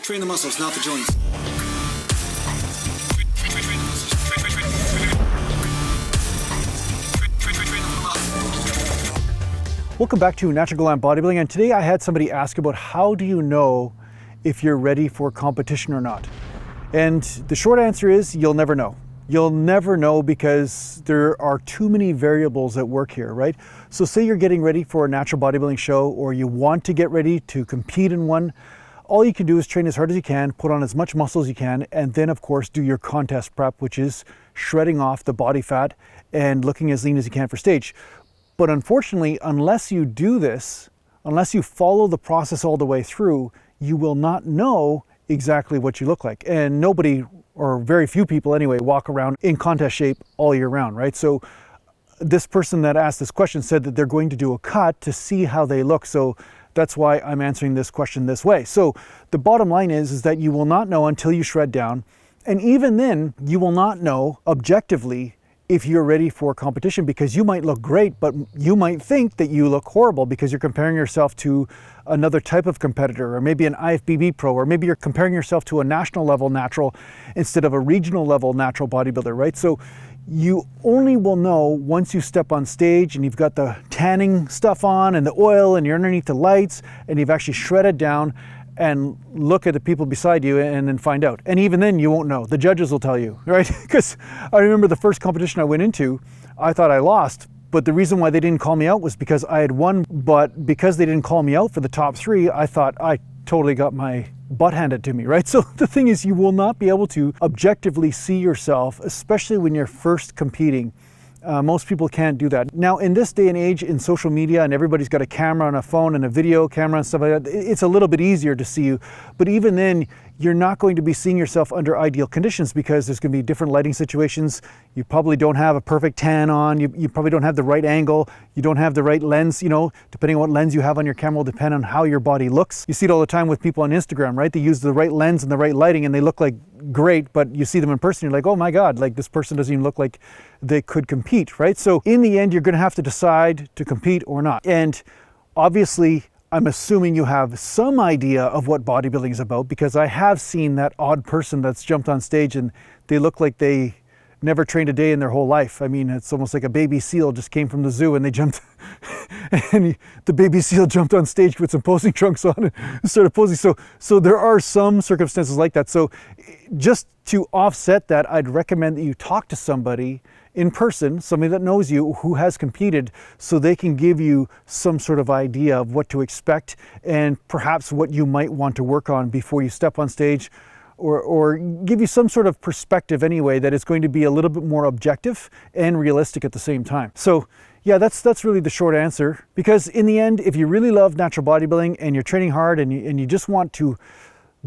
Train the muscles, not the joints. Welcome back to Natural Glam Bodybuilding, and today I had somebody ask about how do you know if you're ready for competition or not? And the short answer is you'll never know. You'll never know because there are too many variables at work here, right? So say you're getting ready for a natural bodybuilding show, or you want to get ready to compete in one. All you can do is train as hard as you can, put on as much muscle as you can, and then of course do your contest prep, which is shredding off the body fat and looking as lean as you can for stage. But unfortunately, unless you do this, unless you follow the process all the way through, you will not know exactly what you look like. And nobody, or very few people anyway, walk around in contest shape all year round, right? So this person that asked this question said that they're going to do a cut to see how they look. So that's why I'm answering this question this way. So the bottom line is that you will not know until you shred down. And even then, you will not know objectively if you're ready for competition, because you might look great, but you might think that you look horrible because you're comparing yourself to another type of competitor, or maybe an IFBB pro, or maybe you're comparing yourself to a national level natural instead of a regional level natural bodybuilder, right? So you only will know once you step on stage and you've got the tanning stuff on and the oil and you're underneath the lights and you've actually shredded down and look at the people beside you and then find out. And even then you won't know. The judges will tell you, right? Because I remember the first competition I went into, I thought I lost, but the reason why they didn't call me out was because I had won, but because they didn't call me out for the top three, I thought I totally got my butt handed to me, right? So the thing is, you will not be able to objectively see yourself, especially when you're first competing. Most people can't do that. Now, in this day and age, in social media, and everybody's got a camera on a phone and a video camera and stuff like that, it's a little bit easier to see you. But even then, you're not going to be seeing yourself under ideal conditions because there's going to be different lighting situations. You probably don't have a perfect tan on. You probably don't have the right angle. You don't have the right lens. You know, depending on what lens you have on your camera will depend on how your body looks. You see it all the time with people on Instagram, right? They use the right lens and the right lighting and they look like great, but you see them in person, you're like, oh my God, like this person doesn't even look like they could compete, right? So in the end, you're going to have to decide to compete or not. And obviously, I'm assuming you have some idea of what bodybuilding is about, because I have seen that odd person that's jumped on stage and they look like they never trained a day in their whole life. I mean, it's almost like a baby seal just came from the zoo and they jumped and the baby seal jumped on stage with some posing trunks on and started posing. So there are some circumstances like that. So just to offset that, I'd recommend that you talk to somebody in person, somebody that knows you, who has competed, so they can give you some sort of idea of what to expect and perhaps what you might want to work on before you step on stage, or give you some sort of perspective anyway that is going to be a little bit more objective and realistic at the same time. So yeah, that's really the short answer, because in the end, if you really love natural bodybuilding and you're training hard and you just want to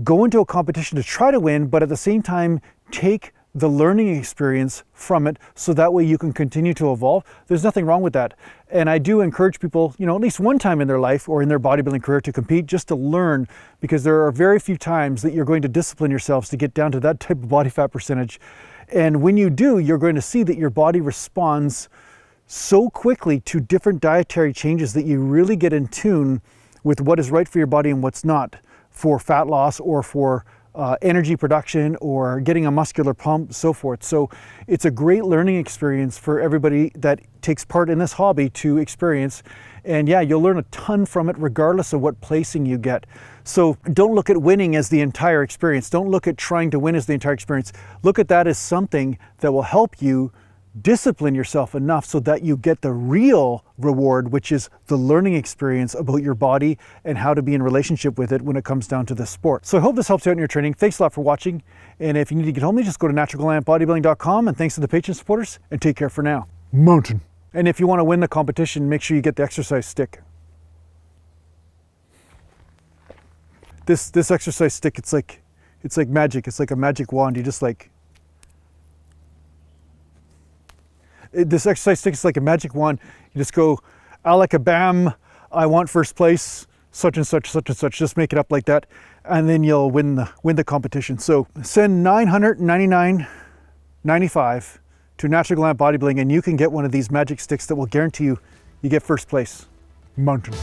go into a competition to try to win, but at the same time take the learning experience from it so that way you can continue to evolve, there's nothing wrong with that. And I do encourage people, you know, at least one time in their life or in their bodybuilding career to compete, just to learn, because there are very few times that you're going to discipline yourselves to get down to that type of body fat percentage. And when you do, you're going to see that your body responds so quickly to different dietary changes that you really get in tune with what is right for your body and what's not, for fat loss or for energy production or getting a muscular pump, so forth. So it's a great learning experience for everybody that takes part in this hobby to experience. And yeah, you'll learn a ton from it regardless of what placing you get. So don't look at winning as the entire experience. Don't look at trying to win as the entire experience. Look at that as something that will help you discipline yourself enough so that you get the real reward, which is the learning experience about your body and how to be in relationship with it when it comes down to this sport. So I hope this helps you out in your training. Thanks a lot for watching. And if you need to get home, just go to naturalglambodybuilding.com, and thanks to the Patreon supporters, and take care for now. Mountain. And if you want to win the competition, make sure you get the exercise stick. This exercise stick, it's like magic. It's like a magic wand. You just like, this exercise stick is like a magic wand. You just go, alakabam, I want first place, such and such, such and such. Just make it up like that, and then you'll win the competition. So send $999.95 to Natural Glam Bodybuilding, and you can get one of these magic sticks that will guarantee you get first place. Mountain.